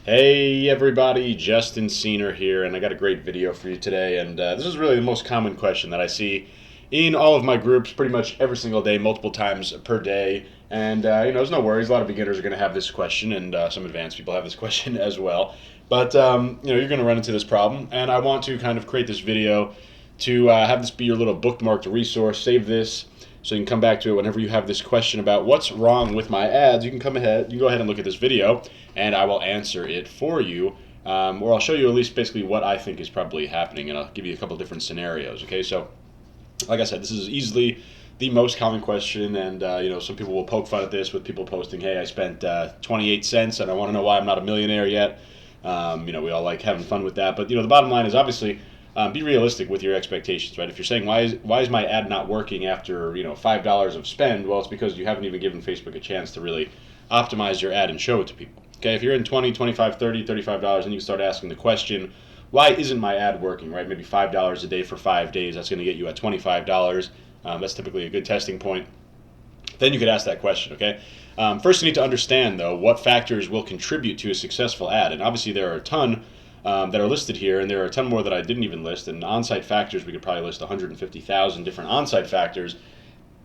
Hey everybody, Justin Senior here, and I got a great video for you today. And this is really the most common question that I see in all of my groups pretty much every single day, multiple times per day. And there's no worries. A lot of beginners are going to have this question, and some advanced people have this question as well. But you're going to run into this problem, and I want to kind of create this video to have this be your little bookmarked resource. Save this so you can come back to it whenever you have this question about what's wrong with my ads. You can go ahead and look at this video, and I will answer it for you. Or I'll show you at least basically what I think is probably happening, and I'll give you a couple different scenarios. Okay, so like I said, this is easily the most common question, and some people will poke fun at this with people posting, "Hey, I spent 28 cents, and I want to know why I'm not a millionaire yet." We all like having fun with that, but the bottom line is obviously be realistic with your expectations, right? If you're saying why is my ad not working after $5 of spend, well, it's because you haven't even given Facebook a chance to really optimize your ad and show it to people. Okay, if you're in 20, 25, 30, $35, and you can start asking the question, why isn't my ad working, right? Maybe $5 a day for 5 days, that's going to get you at $25. That's typically a good testing point. Then you could ask that question, okay? First, you need to understand, though, what factors will contribute to a successful ad. And obviously, there are a ton that are listed here, and there are a ton more that I didn't even list. And on-site factors, we could probably list 150,000 different on-site factors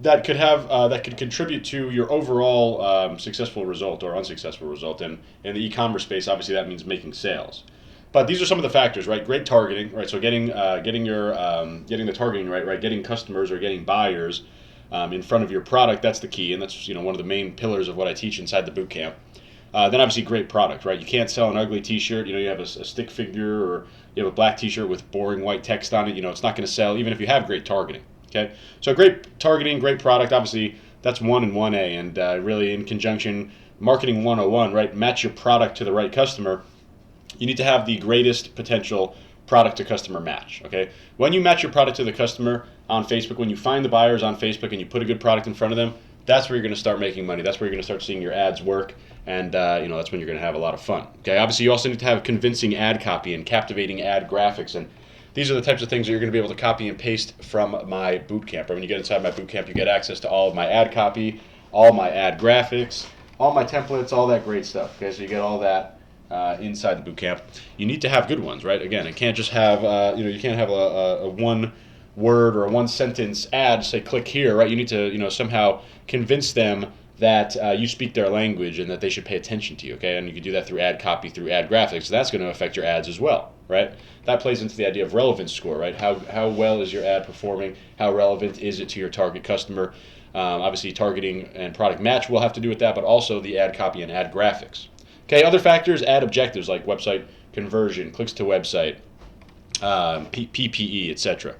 that could contribute to your overall successful result or unsuccessful result. And in the e-commerce space, obviously, that means making sales. But these are some of the factors, right? Great targeting, right? So getting the targeting right? Getting customers or getting buyers in front of your product, that's the key, and that's one of the main pillars of what I teach inside the bootcamp. Then obviously great product, right? You can't sell an ugly T-shirt. You have a stick figure, or you have a black T-shirt with boring white text on it. It's not going to sell even if you have great targeting. Okay, so great targeting, great product. Obviously, that's 1 and 1A, and really in conjunction, marketing 101, right? Match your product to the right customer. You need to have the greatest potential product to customer match. Okay, when you match your product to the customer on Facebook, when you find the buyers on Facebook and you put a good product in front of them, that's where you're going to start making money. That's where you're going to start seeing your ads work, and that's when you're going to have a lot of fun. Okay, obviously you also need to have convincing ad copy and captivating ad graphics, and these are the types of things that you're going to be able to copy and paste from my bootcamp. When you get inside my bootcamp, you get access to all of my ad copy, all my ad graphics, all my templates, all that great stuff. Okay, so you get all that inside the bootcamp. You need to have good ones, right? Again, it can't just have you can't have a one word or a one sentence ad say click here, right? You need to somehow convince them that you speak their language and that they should pay attention to you. Okay, and you can do that through ad copy, through ad graphics. So that's going to affect your ads as well, right? That plays into the idea of relevance score, right? How well is your ad performing? How relevant is it to your target customer? Obviously, targeting and product match will have to do with that, but also the ad copy and ad graphics. Okay, other factors, ad objectives like website conversion, clicks to website, PPE, etc.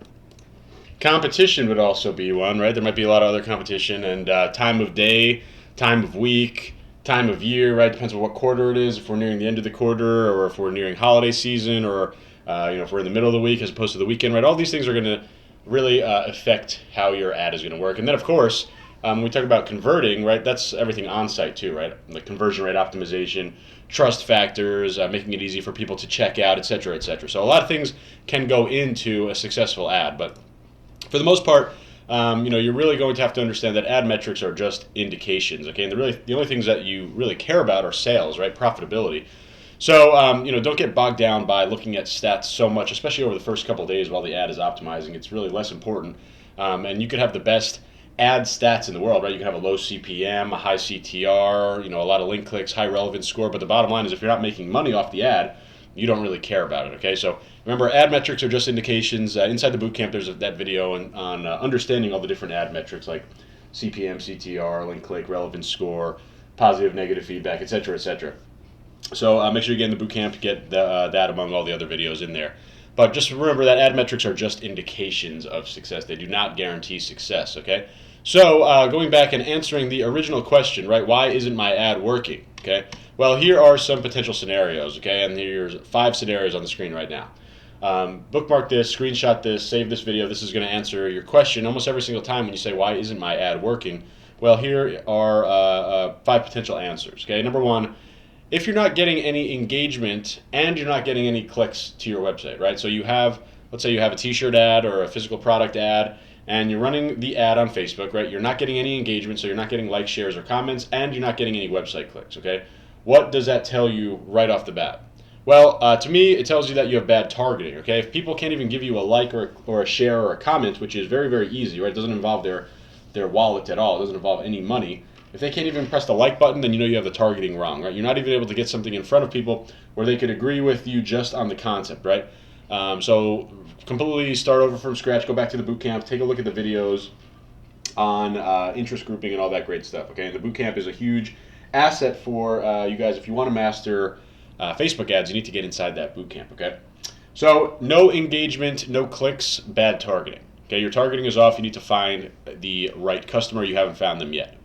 Competition would also be one, right? There might be a lot of other competition, and time of day, time of week, time of year, right? Depends on what quarter it is. If we're nearing the end of the quarter, or if we're nearing holiday season, or if we're in the middle of the week as opposed to the weekend, right? All these things are going to really affect how your ad is going to work. And then, of course, when we talk about converting, right? That's everything on-site too, right? The conversion rate optimization, trust factors, making it easy for people to check out, et cetera, et cetera. So a lot of things can go into a successful ad, but for the most part, you're really going to have to understand that ad metrics are just indications, okay? And the only things that you really care about are sales, right? Profitability. So, don't get bogged down by looking at stats so much, especially over the first couple of days while the ad is optimizing. It's really less important. And you could have the best ad stats in the world, right? You can have a low CPM, a high CTR, a lot of link clicks, high relevance score. But the bottom line is if you're not making money off the ad, you don't really care about it, okay? So remember, ad metrics are just indications. Inside the bootcamp, there's that video on understanding all the different ad metrics like CPM, CTR, link click, relevance score, positive, negative feedback, et cetera, et cetera. So make sure you get in the bootcamp to get that among all the other videos in there. But just remember that ad metrics are just indications of success. They do not guarantee success, okay? So going back and answering the original question, right? Why isn't my ad working, okay? Well, here are some potential scenarios, okay? And here's 5 scenarios on the screen right now. Bookmark this, screenshot this, save this video. This is going to answer your question almost every single time when you say, why isn't my ad working? Well, here are 5 potential answers, okay? Number 1, if you're not getting any engagement and you're not getting any clicks to your website, right? So let's say you have a t-shirt ad or a physical product ad, and you're running the ad on Facebook, right? You're not getting any engagement, so you're not getting likes, shares, or comments, and you're not getting any website clicks, okay? What does that tell you right off the bat? Well, to me, it tells you that you have bad targeting. Okay, if people can't even give you a like or a share or a comment, which is very, very easy, right? It doesn't involve their wallet at all. It doesn't involve any money. If they can't even press the like button, then you know you have the targeting wrong, right? You're not even able to get something in front of people where they could agree with you just on the concept, right? So completely start over from scratch. Go back to the bootcamp. Take a look at the videos on interest grouping and all that great stuff. Okay, and the bootcamp is a huge asset for you guys. If you want to master Facebook ads, you need to get inside that bootcamp. Okay, so no engagement, no clicks, bad targeting. Okay, your targeting is off. You need to find the right customer. You haven't found them yet.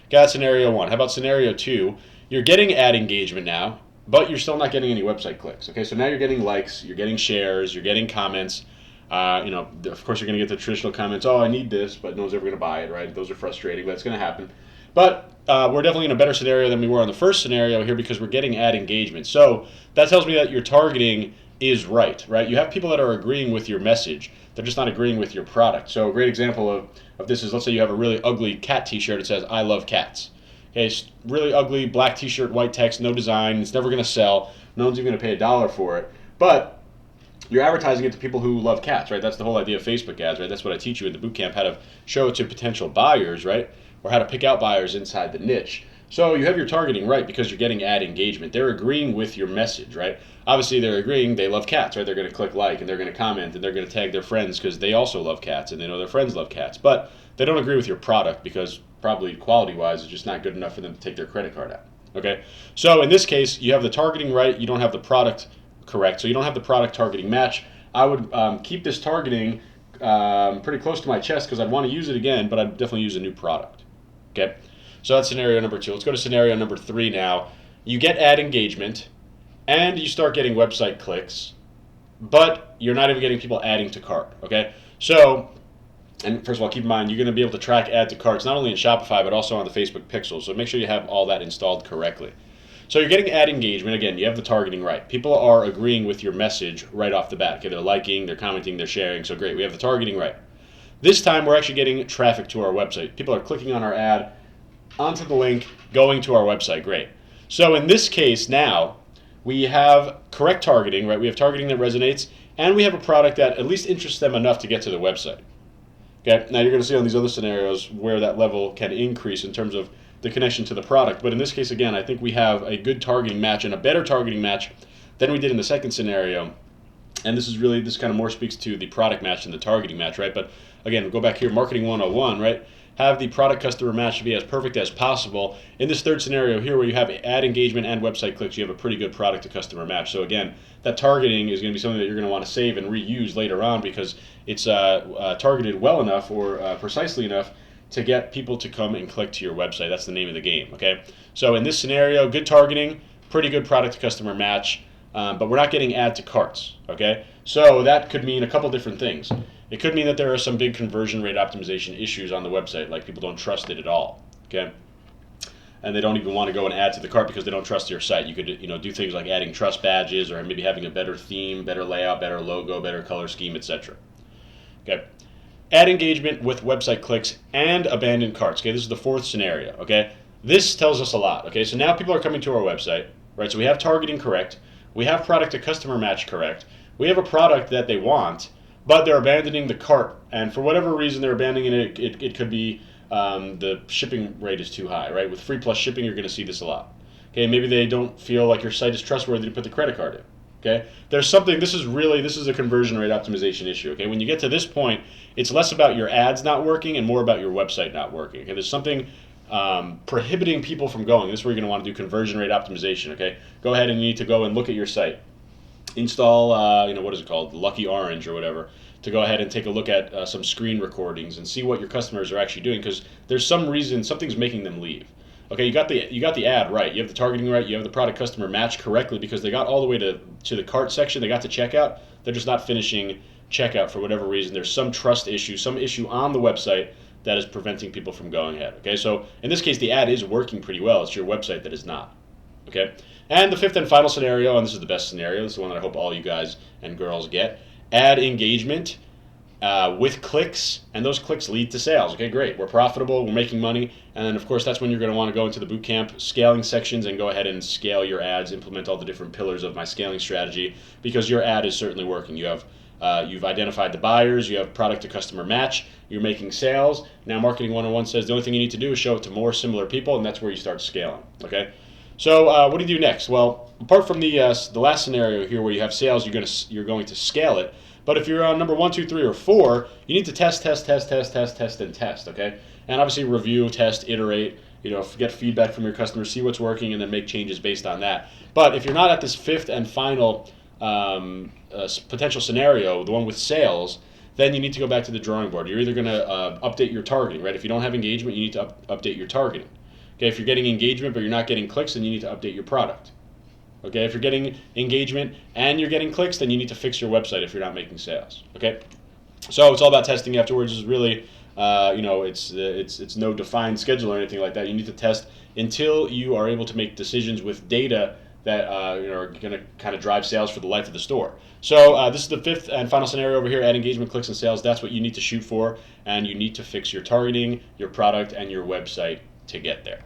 Got scenario one. How about scenario two? You're getting ad engagement now, but you're still not getting any website clicks. Okay, so now you're getting likes, you're getting shares, you're getting comments. Of course, you're going to get the traditional comments. Oh, I need this, but no one's ever going to buy it, right? Those are frustrating, but it's going to happen. But we're definitely in a better scenario than we were on the first scenario here because we're getting ad engagement. So that tells me that your targeting is right? You have people that are agreeing with your message. They're just not agreeing with your product. So a great example of this is, let's say you have a really ugly cat t-shirt. It says, I love cats. Okay, it's really ugly, black t-shirt, white text, no design. It's never going to sell. No one's even going to pay $1 for it. But you're advertising it to people who love cats, right? That's the whole idea of Facebook ads, right? That's what I teach you in the bootcamp, how to show it to potential buyers, right? Or how to pick out buyers inside the niche. So you have your targeting right because you're getting ad engagement. They're agreeing with your message, right? Obviously, they're agreeing they love cats, right? They're going to click like and they're going to comment and they're going to tag their friends because they also love cats and they know their friends love cats. But they don't agree with your product because probably quality-wise it's just not good enough for them to take their credit card out, okay? So in this case, you have the targeting right. You don't have the product correct. So you don't have the product targeting match. I would keep this targeting pretty close to my chest because I'd want to use it again, but I'd definitely use a new product, okay? So that's scenario number two. Let's go to scenario number three now. You get ad engagement and you start getting website clicks, but you're not even getting people adding to cart, okay? So, and first of all, keep in mind, you're going to be able to track add to carts not only in Shopify, but also on the Facebook pixels. So make sure you have all that installed correctly. So you're getting ad engagement. Again, you have the targeting right. People are agreeing with your message right off the bat. Okay, they're liking, they're commenting, they're sharing. So great, we have the targeting right. This time, we're actually getting traffic to our website. People are clicking on our ad, onto the link, going to our website. Great. So in this case now, we have correct targeting, right? We have targeting that resonates, and we have a product that at least interests them enough to get to the website. Okay. Now you're going to see on these other scenarios where that level can increase in terms of the connection to the product. But in this case, again, I think we have a good targeting match and a better targeting match than we did in the second scenario. And this kind of more speaks to the product match than the targeting match, right? But again, go back here, marketing 101, right? Have the product customer match to be as perfect as possible. In this third scenario here where you have ad engagement and website clicks, you have a pretty good product to customer match. So again, that targeting is going to be something that you're going to want to save and reuse later on because it's targeted well enough or precisely enough to get people to come and click to your website. That's the name of the game, okay? So in this scenario, good targeting, pretty good product to customer match, but we're not getting add to carts, okay? So that could mean a couple different things. It could mean that there are some big conversion rate optimization issues on the website, like people don't trust it at all, okay? And they don't even want to go and add to the cart because they don't trust your site. You could do things like adding trust badges or maybe having a better theme, better layout, better logo, better color scheme, etc. Okay. Ad engagement with website clicks and abandoned carts. Okay, this is the fourth scenario. Okay, this tells us a lot. Okay, so now people are coming to our website, right? So we have targeting correct, we have product to customer match correct, we have a product that they want, but they're abandoning the cart, and for whatever reason they're abandoning it. It could be the shipping rate is too high, right? With free plus shipping, you're going to see this a lot. Okay, maybe they don't feel like your site is trustworthy to put the credit card in. Okay, there's something. This is a conversion rate optimization issue. Okay, when you get to this point, it's less about your ads not working and more about your website not working. Okay, there's something prohibiting people from going. This is where you're going to want to do conversion rate optimization. Okay, go ahead and you need to go and look at your site, install what is it called, Lucky Orange or whatever, to go ahead and take a look at some screen recordings and see what your customers are actually doing because there's some reason something's making them leave. Okay, you got the ad right, you have the targeting right, you have the product customer match correctly because they got all the way to the cart section, they got to checkout, they're just not finishing checkout for whatever reason. There's some trust issue, some issue on the website that is preventing people from going ahead. Okay, so in this case the ad is working pretty well, it's your website that is not. Okay, and the fifth and final scenario, and this is the best scenario, this is the one that I hope all you guys and girls get, ad engagement with clicks, and those clicks lead to sales. Okay, great. We're profitable. We're making money. And then, of course, that's when you're going to want to go into the bootcamp scaling sections and go ahead and scale your ads, implement all the different pillars of my scaling strategy, because your ad is certainly working. You've identified the buyers. You have product to customer match. You're making sales. Now, Marketing 101 says the only thing you need to do is show it to more similar people, and that's where you start scaling. Okay. So what do you do next? Well, apart from the last scenario here where you have sales, you're going to scale it. But if you're on number 1, 2, 3, or 4, you need to test, and test. Okay, and obviously review, test, iterate. Get feedback from your customers, see what's working, and then make changes based on that. But if you're not at this fifth and final potential scenario, the one with sales, then you need to go back to the drawing board. You're either going to update your targeting, right? If you don't have engagement, you need to update your targeting. Okay, if you're getting engagement but you're not getting clicks, then you need to update your product. Okay, if you're getting engagement and you're getting clicks, then you need to fix your website if you're not making sales. Okay, so it's all about testing afterwards. Is really, it's no defined schedule or anything like that. You need to test until you are able to make decisions with data that are going to kind of drive sales for the life of the store. So this is the fifth and final scenario over here: add engagement, clicks, and sales. That's what you need to shoot for, and you need to fix your targeting, your product, and your website to get there.